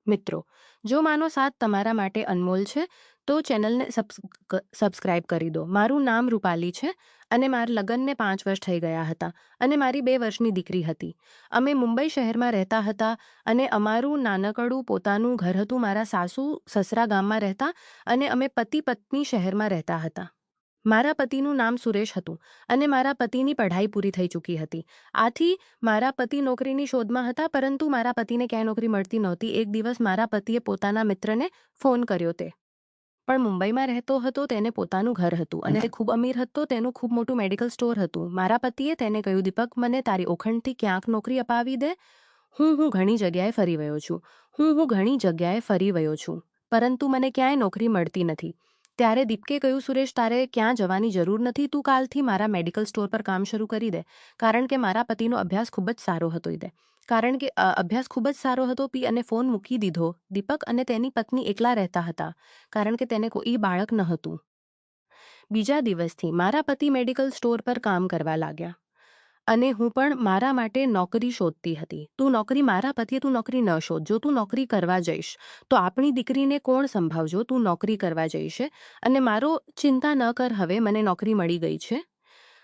મિત્રો, જો માનો સાથ તમારા માટે અનમોલ છે તો ચેનલને સબસ્ક્રાઇબ કરી દો। મારું નામ રૂપાલી છે અને મારા લગ્નને 5 વર્ષ થઈ ગયા હતા અને મારી 2 વર્ષની દીકરી હતી। અમે મુંબઈ શહેરમાં રહેતા હતા અને અમારું નાનકડું પોતાનું ઘર હતું। મારા સાસુ સસરા ગામમાં રહેતા અને અમે પતિ પત્ની શહેરમાં રહેતા હતા। મારા પતિનું નામ સુરેશ હતું અને મારા પતિની પઢાઈ પૂરી થઈ ચૂકી હતી। આથી મારા પતિ નોકરીની શોધમાં હતા, પરંતુ મારા પતિને ક્યાંય નોકરી મળતી નહોતી। એક દિવસ મારા પતિએ પોતાના મિત્રને ફોન કર્યો। તે પણ મુંબઈમાં રહેતો હતો, તેને પોતાનું ઘર હતું અને તે ખૂબ અમીર હતો। તેનું ખૂબ મોટું મેડિકલ સ્ટોર હતું। મારા પતિએ તેને કહ્યું, દીપક, મને તારી ઓળખણથી ક્યાંક નોકરી અપાવી દે। હું ઘણી જગ્યાએ ફરી વયો છું હું ઘણી જગ્યાએ ફરી વયો છું પરંતુ મને ક્યાંય નોકરી મળતી નથી। ત્યારે દીપકે કહ્યું, સુરેશ, તારે ક્યાં જવાની જરૂર નથી। તું કાલથી મારા મેડિકલ સ્ટોર પર કામ શરૂ કરી દે। કારણ કે મારા પતિનો અભ્યાસ ખૂબ જ સારો હતો અભ્યાસ ખૂબ જ સારો હતો અને ફોન મૂકી દીધો। દીપક અને તેની પત્ની એકલા રહેતા હતા કારણ કે તેને કોઈ બાળક ન હતું। બીજા દિવસથી મારા પતિ મેડિકલ સ્ટોર પર કામ કરવા લાગ્યા અને હું પણ મારા માટે નોકરી શોધતી હતી। મારા પતિએ, તું નોકરી ન શોધ। જો તું નોકરી કરવા જઈશ તો આપણી દીકરીને કોણ સંભાળજો? તું નોકરી કરવા જઈશ અને મારો ચિંતા ન કર, હવે મને નોકરી મળી ગઈ છે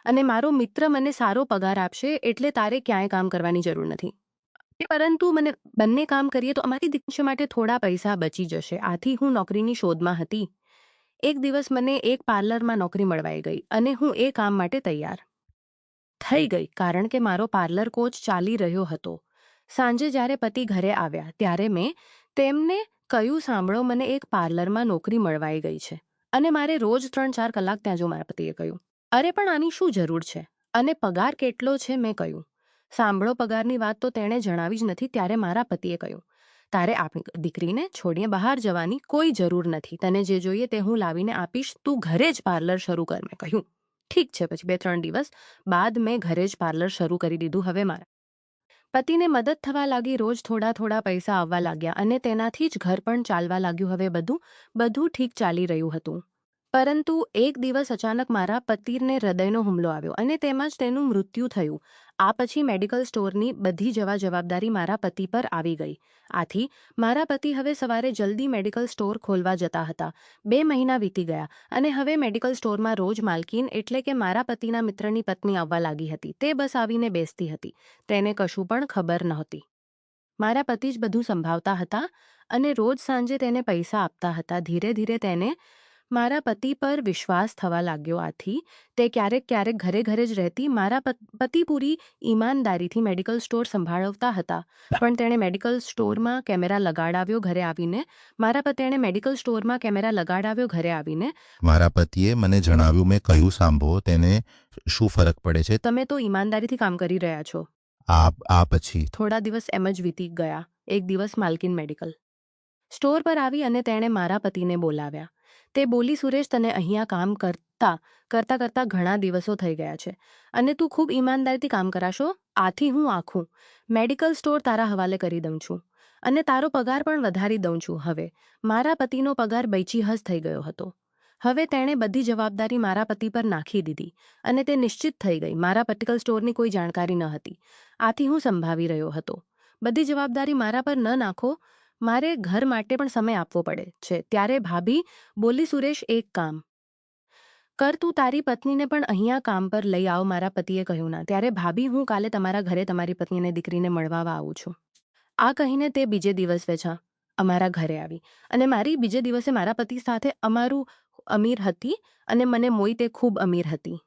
અને મારો મિત્ર મને સારો પગાર આપશે, એટલે તારે ક્યાંય કામ કરવાની જરૂર નથી। પરંતુ બંને કામ કરીએ તો અમારી દીકરી માટે થોડા પૈસા બચી જશે। આથી હું નોકરીની શોધમાં હતી। એક દિવસ મને એક પાર્લરમાં નોકરી મળવાઈ ગઈ અને હું એ કામ માટે તૈયાર થઈ ગઈ કારણ કે મારો પાર્લર કોર્સ ચાલી રહ્યો હતો। સાંજે જ્યારે પતિ ઘરે આવ્યા ત્યારે મેં તેમને કહ્યું, સાંભળો, મને એક પાર્લરમાં નોકરી મળવાઈ ગઈ છે અને મારે રોજ 3-4 કલાક ત્યાં જવું। મારા પતિએ કહ્યું, અરે પણ આની શું જરૂર છે અને પગાર કેટલો છે? મેં કહ્યું, સાંભળો, પગારની વાત તો તેણે જણાવી જ નથી। ત્યારે મારા પતિએ કહ્યું, તારે આપણી દીકરીને છોડીને બહાર જવાની કોઈ જરૂર નથી। તને જે જોઈએ તે હું લાવીને આપીશ। તું ઘરે જ પાર્લર શરૂ કર। મેં કહ્યું, ઠીક છે। પછી 2-3 દિવસ બાદ મેં ઘરે જ પાર્લર શરૂ કરી દીધું। હવે મારા પતિને મદદ થવા લાગી। રોજ થોડા પૈસા આવવા લાગ્યા અને તેનાથી જ ઘર પણ ચાલવા લાગ્યું। હવે બધું ઠીક ચાલી રહ્યું હતું, પરંતુ એક દિવસ અચાનક મારા પતિને હૃદયનો હુમલો આવ્યો અને તેમાં જ તેનું મૃત્યુ થયું। આ પછી મેડિકલ સ્ટોરની બધી જવાબદારી મારા પતિ પર આવી ગઈ। આથી મારા પતિ હવે સવારે જલ્દી મેડિકલ સ્ટોર ખોલવા જતા હતા। 2 મહિના વીતી ગયા અને હવે મેડિકલ સ્ટોરમાં રોજ માલકીન એટલે કે મારા પતિના મિત્રની પત્ની આવવા લાગી હતી। તે બસ આવીને બેસતી હતી। તેને કશું પણ ખબર નહોતી। મારા પતિ જ બધું સંભાળતા હતા અને રોજ સાંજે તેને પૈસા આપતા હતા। ધીરે ધીરે તેને મારા પતિ પર વિશ્વાસ થવા લાગ્યો। આથી તે ક્યારેક ઘરે જ રહેતી। મારા પતિ પૂરી ઈમાનદારીથી મેડિકલ સ્ટોર સંભાળવતા હતા, પણ તેણે મેડિકલ સ્ટોરમાં કેમેરા લગાડાવ્યો ઘરે આવીને। મારા પતિએ મને જણાવ્યું, મેં કહ્યું, સાંભળો, તેને શું ફરક પડે છે? તમે તો ઈમાનદારીથી કામ કરી રહ્યા છો। આ પછી થોડા દિવસ એમ જ વીતી ગયા। એક દિવસ માલકીન મેડિકલ સ્ટોર પર આવી અને તેણે મારા પતિને બોલાવ્યા। તે બોલી, સુરેશ, તને અહીંયા કામ કરતા ઘણા દિવસો થઈ ગયા છે અને તું ખૂબ ઈમાનદારીથી કામ કરાશો। આથી હું આખું મેડિકલ સ્ટોર તારા હવાલે કરી દઉં છું અને તારો પગાર પણ વધારી દઉં છું। હવે મારા પતિનો પગાર બેચીહજ થઈ ગયો હતો। હવે તેણે બધી જવાબદારી મારા પતિ પર નાખી દીધી અને તે નિશ્ચિત થઈ ગઈ। મારા મેડિકલ સ્ટોરની કોઈ જાણકારી ન હતી, આથી હું સંભાળી રહ્યો હતો। બધી જવાબદારી મારા પર ન નાખો, મારે ઘર માટે પણ સમય આપવો પડે છે। ત્યારે ભાભી બોલી, સુરેશ, એક કામ કર, તું તારી પત્નીને પણ અહીંયા કામ પર લઈ આવ। મારા પતિએ કહ્યું, ના। ત્યારે ભાભી, હું કાલે તમારા ઘરે તમારી પત્ની અને દીકરીને મળવા આવું છું। આ કહીને તે બીજે દિવસ વેચા અમારા ઘરે આવી અને મારી બીજે દિવસે મારા પતિ સાથે અમારું અમીર હતી અને મને મોઈ તે ખૂબ અમીર હતી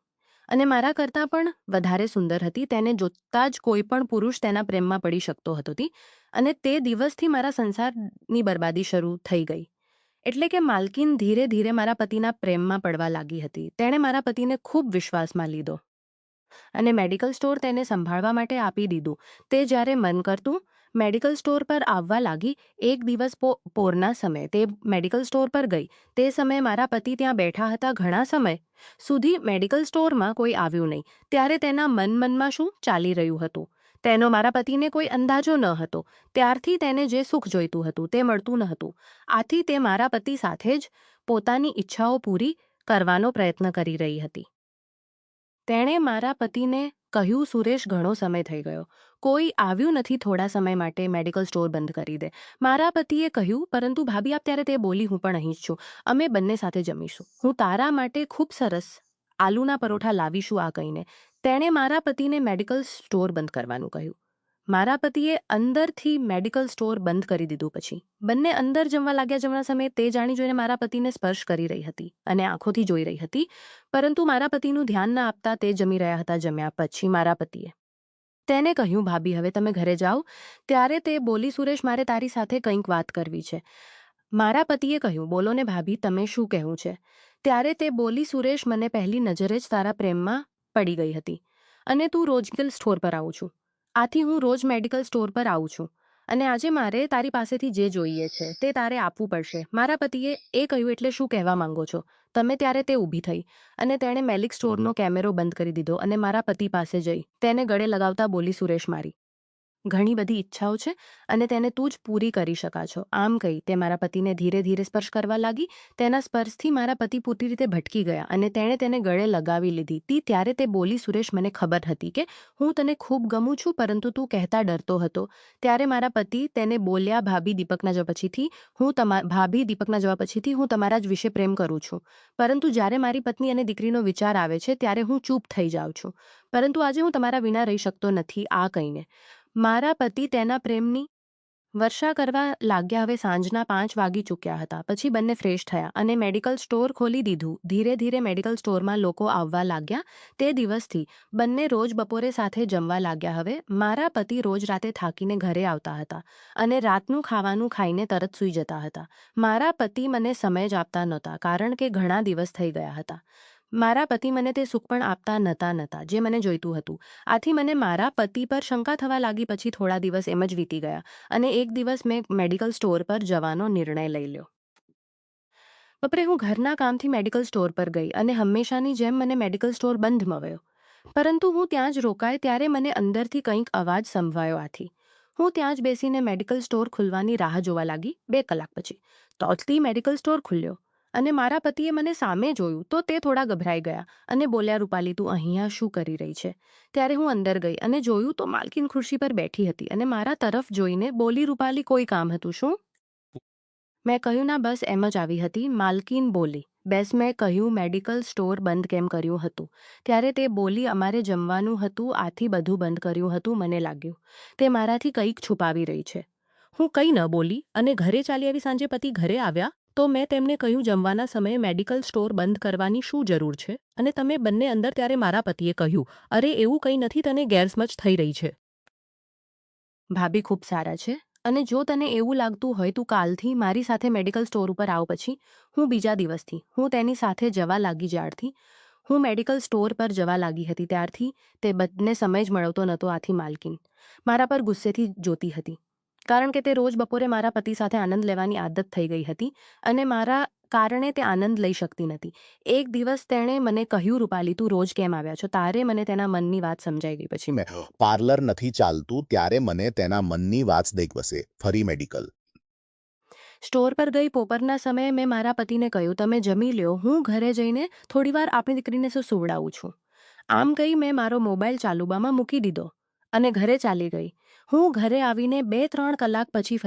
અને મારા કરતાં પણ વધારે સુંદર હતી। તેને જોતા જ કોઈ પણ પુરુષ તેના પ્રેમમાં પડી શકતો હતો અને તે દિવસથી મારા સંસારની બરબાદી શરૂ થઈ ગઈ। એટલે કે માલકીન ધીરે ધીરે મારા પતિના પ્રેમમાં પડવા લાગી હતી। તેણે મારા પતિને ખૂબ વિશ્વાસમાં લીધો અને મેડિકલ સ્ટોર તેને સંભાળવા માટે આપી દીધું। તે જ્યારે મન કરતું મેડિકલ સ્ટોર પર આવવા લાગી। એક દિવસ પોરના સમયે તે મેડિકલ સ્ટોર પર ગઈ। તે સમયે મારા પતિ ત્યાં બેઠા હતા। ઘણા સમય સુધી મેડિકલ સ્ટોરમાં કોઈ આવ્યું નહીં। ત્યારે તેના મનમાં શું ચાલી રહ્યું હતું તેનો મારા પતિને કોઈ અંદાજો ન હતો। ત્યારથી તેને જે સુખ જોઈતું હતું તે મળતું ન હતું। આથી તે મારા પતિ સાથે જ પોતાની ઈચ્છાઓ પૂરી કરવાનો પ્રયત્ન કરી રહી હતી। તેણે મારા પતિને કહ્યું, સુરેશ, ઘણો સમય થઈ ગયો, કોઈ આવ્યું નથી થોડા સમય માટે મેડિકલ સ્ટોર બંધ કરી દે. મારા પતિએ કહ્યું, પરંતુ ભાભી આપ ત્યારે તે બોલી, હું પણ અહીં જ છું. અમે બંને સાથે જમીશું. હું તારા માટે ખૂબ સરસ આલુના પરોઠા લાવીશું આ કહીને તેણે મારા પતિને મેડિકલ સ્ટોર બંધ કરવાનું કહ્યું. મારા પતિએ અંદરથી મેડિકલ સ્ટોર બંધ કરી દીધું. પછી બંને અંદર જમવા લાગ્યા. જમવા સમયે તે જાણી જોઈને મારા પતિને સ્પર્શ કરી રહી હતી અને આંખોથી જોઈ રહી હતી, પરંતુ મારા પતિનું ધ્યાન ન આપતા તે જમી રહ્યા હતા. જમ્યા પછી મારા પતિએ તેને કહ્યું, ભાભી હવે તમે ઘરે જાઓ. ત્યારે તે બોલી, સુરેશ મારે તારી સાથે કંઈક વાત કરવી છે. મારા પતિએ કહ્યું, બોલો ને ભાભી, તમે શું કહેવું છે? ત્યારે તે બોલી, સુરેશ મને પહેલી નજરે જ તારા પ્રેમમાં પડી ગઈ હતી અને તું રોજ મેડિકલ સ્ટોર પર આવું છું. આથી હું રોજ મેડિકલ સ્ટોર પર આવું છું અને આજે મારે તારી પાસેથી જે જોઈએ છે તે તારે આપવું પડશે. મારા પતિએ એ કહ્યું, એટલે શું કહેવા માંગો છો તમે? ત્યારે તે ઊભી થઈ અને તેણે મેડિકલ સ્ટોરનો કેમેરો બંધ કરી દીધો અને મારા પતિ પાસે જઈ તેને ગળે લગાવતા બોલી, સુરેશ મારી ઘણી બધી ઈચ્છાઓ છે અને તેને તું જ પૂરી કરી શકા છો. આમ કહી તે મારા પતિને ધીરે ધીરે સ્પર્શ કરવા લાગી. તેના સ્પર્શથી મારા પતિ પૂરી રીતે ભટકી ગયા અને તેણે તેને ગળે લગાવી લીધી. ત્યારે તે બોલી, સુરેશ મને ખબર હતી કે હું તને ખૂબ ગમું છું, પરંતુ તું કહેતા ડરતો હતો. ત્યારે મારા પતિ તેને બોલ્યા, ભાભી દીપકના જવા પછીથી હું તમારા જ વિશે પ્રેમ કરું છું, પરંતુ જ્યારે મારી પત્ની અને દીકરીનો વિચાર આવે છે ત્યારે હું ચૂપ થઈ જાઉં છું. પરંતુ આજે હું તમારા વિના રહી શકતો નથી. આ કહીને મારા પતિ તેના પ્રેમની વર્ષા કરવા લાગ્યા. હવે સાંજના 5 વાગી ચૂક્યા હતા. પછી બંને ફ્રેશ થયા અને મેડિકલ સ્ટોર ખોલી દીધું. ધીરે ધીરે મેડિકલ સ્ટોરમાં લોકો આવવા લાગ્યા. તે દિવસથી બંને રોજ બપોરે સાથે જમવા લાગ્યા. હવે મારા પતિ રોજ રાતે થાકીને ઘરે આવતા હતા અને રાતનું ખાવાનું ખાઈને તરત સૂઈ જતા હતા. મારા પતિ મને સમય જ આપતા નહોતા, કારણ કે ઘણા દિવસ થઈ ગયા હતા. મારા પતિ મને તે સુખ પણ આપતા નહોતા જે મને જોઈતું હતું. આથી મને મારા પતિ પર શંકા થવા લાગી. પછી થોડા દિવસ એમ જ વીતી ગયા અને એક દિવસ મેં મેડિકલ સ્ટોર પર જવાનો નિર્ણય લઈ લ્યો. બપોરે હું ઘરના કામથી મેડિકલ સ્ટોર પર ગઈ અને હંમેશાની જેમ મને મેડિકલ સ્ટોર બંધ મળ્યો. પરંતુ હું ત્યાં જ રોકાઈ ત્યારે મને અંદરથી કંઈક અવાજ સંભળાયો. આથી હું ત્યાં જ બેસીને મેડિકલ સ્ટોર ખુલવાની રાહ જોવા લાગી. 2 કલાક પછી તોચથી મેડિકલ સ્ટોર ખુલ્યો અને મારા પતિએ મને સામે જોયું તો તે થોડા ગભરાઈ ગયા અને બોલ્યા, રૂપાલી, તું અહીંયા શું કરી રહી છે? ત્યારે હું અંદર ગઈ અને જોયું તો માલકીન ખુરશી પર બેઠી હતી અને મારા તરફ જોઈને બોલી, રૂપાલી, કોઈ કામ હતું શું? મેં કહ્યું, ના, બસ એમ જ આવી હતી. માલકીન બોલી, બેસ. મેં કહ્યું, મેડિકલ સ્ટોર બંધ કેમ કર્યું હતું? ત્યારે તે બોલી, અમારે જમવાનું હતું, આથી બધું બંધ કર્યું હતું. મને લાગ્યું તે મારાથી કંઈક છુપાવી રહી છે. હું કંઈ ન બોલી અને ઘરે ચાલી આવી. સાંજે પતિ ઘરે આવ્યા તો મેં તેમને કહ્યું, જમવાના સમયે મેડિકલ સ્ટોર બંધ કરવાની શું જરૂર છે અને તમે બંને અંદર? ત્યારે મારા પતિએ કહ્યું, અરે એવું કંઈ નથી, તને ગેરસમજ થઈ રહી છે. ભાભી ખૂબ સારા છે અને જો તને એવું લાગતું હોય તું કાલથી મારી સાથે મેડિકલ સ્ટોર ઉપર આવ. પછી હું બીજા દિવસથી હું તેની સાથે જવા લાગી. જ્યારથી હું મેડિકલ સ્ટોર પર જવા લાગી હતી ત્યારથી તે બંને સમય જ મળતો નહોતો. આથી માલકીન મારા પર ગુસ્સેથી જોતી હતી, કારણ કે તે રોજ બપોરે મારા પતિ સાથે આનંદ લેવાની આદત થઈ ગઈ હતી અને મારા કારણે તે આનંદ લઈ શકતી નથી. એક દિવસ તેણે મને કહ્યું, રૂપાલી, તું રોજ કેમ આવ્યા છો? તારે મને તેના મનની વાત સમજાઈ ગઈ. પછી મેં પાર્લર નથી ચાલતું ત્યારે મને તેના મનની વાત દેખ વસે. ફરી મેડિકલ સ્ટોર પર ગઈ. બપોરના સમયે મેં મારા પતિને કહ્યું, તમે જમી લ્યો, હું ઘરે જઈને થોડીવાર આપણી દીકરીને સુવડાવું છું. આમ કહી મેં મારો મોબાઈલ ચાલુબામાં મૂકી દીધો અને ઘરે ચાલી ગઈ. હું ઘરે આવીને 2-3 કલાક પછી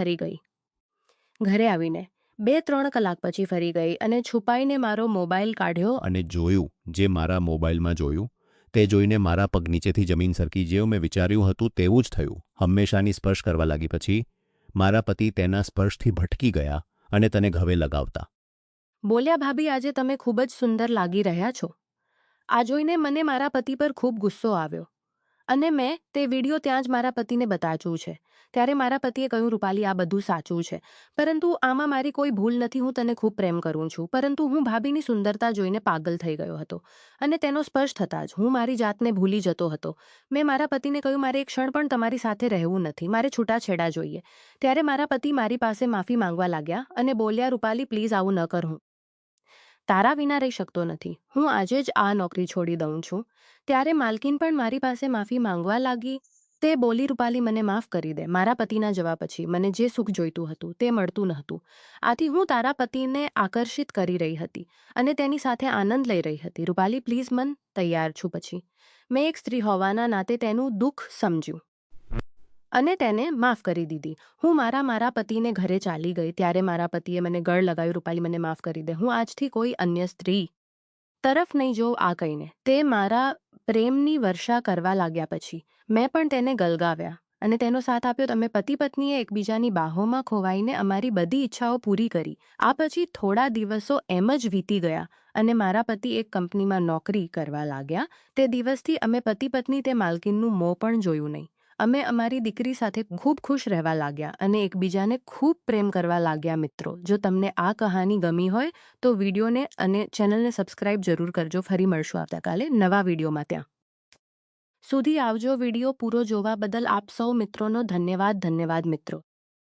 ફરી ગઈ અને છુપાઈને મારો મોબાઈલ કાઢ્યો અને જોયું જે મારા મોબાઈલમાં જોયું તે જોઈને મારા પગ નીચેથી જમીન સરકી. જેવું મેં વિચાર્યું હતું તેવું જ થયું. હંમેશાની સ્પર્શ કરવા લાગી. પછી મારા પતિ તેના સ્પર્શથી ભટકી ગયા અને તને ઘવે લગાવતા બોલ્યા, ભાભી, આજે તમે ખૂબ જ સુંદર લાગી રહ્યા છો. આ જોઈને મને મારા પતિ પર ખૂબ ગુસ્સો આવ્યો અને મેં તે વિડીયો ત્યાં જ મારા પતિને બતાવ્યું છે. ત્યારે મારા પતિએ કહ્યું, રૂપાલી, આ બધું સાચું છે, પરંતુ આમાં મારી કોઈ ભૂલ નથી. હું તને ખૂબ પ્રેમ કરું છું, પરંતુ હું ભાભીની સુંદરતા જોઈને પાગલ થઈ ગયો હતો અને તેનો સ્પર્શ થતાં જ હું મારી જાતને ભૂલી જતો હતો. મેં મારા પતિને કહ્યું, મારે એક ક્ષણ પણ તમારી સાથે રહેવું નથી, મારે છૂટાછેડા જોઈએ. ત્યારે મારા પતિ મારી પાસે માફી માંગવા લાગ્યા અને બોલ્યા, રૂપાલી, પ્લીઝ આવું ન કર. હું તારા વિના રહી શકતો નથી. હું આજે જ આ નોકરી છોડી દઉં છું. ત્યારે માલકીન પણ મારી પાસે માફી માંગવા લાગી. તે બોલી, રૂપાલી, મને માફ કરી દે. મારા પતિના જવા પછી મને જે સુખ જોઈતું હતું તે મળતું નહોતું. આથી હું તારા પતિને આકર્ષિત કરી રહી હતી અને તેની સાથે આનંદ લઈ રહી હતી. રૂપાલી, પ્લીઝ, મન તૈયાર છું. પછી મેં એક સ્ત્રી હોવાના નાતે તેનું દુઃખ સમજ્યું. અને તેને માફ કરી દીધી. હું મારા પતિને ઘરે ચાલી ગઈ ત્યારે મારા પતિએ મને ગળ લગાવ્યું, રૂપાલી મને માફ કરી દે, હું આજથી કોઈ અન્ય સ્ત્રી તરફ નહીં જોઉં આ કહીને. તે મારા પ્રેમની વર્ષા કરવા લાગ્યા પછી મેં પણ તેને ગલગાવ્યા અને તેનો સાથ આપ્યો. અમે પતિ પત્નીએ એકબીજાની બાહોમાં ખોવાઈને અમારી બધી ઈચ્છાઓ પૂરી કરી. આ પછી થોડા દિવસો એમ જ વીતી ગયા અને મારા પતિ એક કંપનીમાં નોકરી કરવા લાગ્યા. તે દિવસથી અમે પતિ પત્ની તે માલકીનનું મોં પણ જોયું નહીં. અમે અમારી દીકરી સાથે ખૂબ ખુશ રહેવા લાગ્યા અને એકબીજાને ખૂબ પ્રેમ કરવા લાગ્યા. મિત્રો, જો તમને આ કહાની ગમી હોય તો વિડીયોને અને ચેનલને સબસ્ક્રાઇબ જરૂર કરજો. ફરી મળશું આવતીકાલે નવા વિડીયોમાં. ત્યાં સુધી આવજો. વિડીયો પૂરો જોવા બદલ આપ સૌ મિત્રોનો ધન્યવાદ. મિત્રો.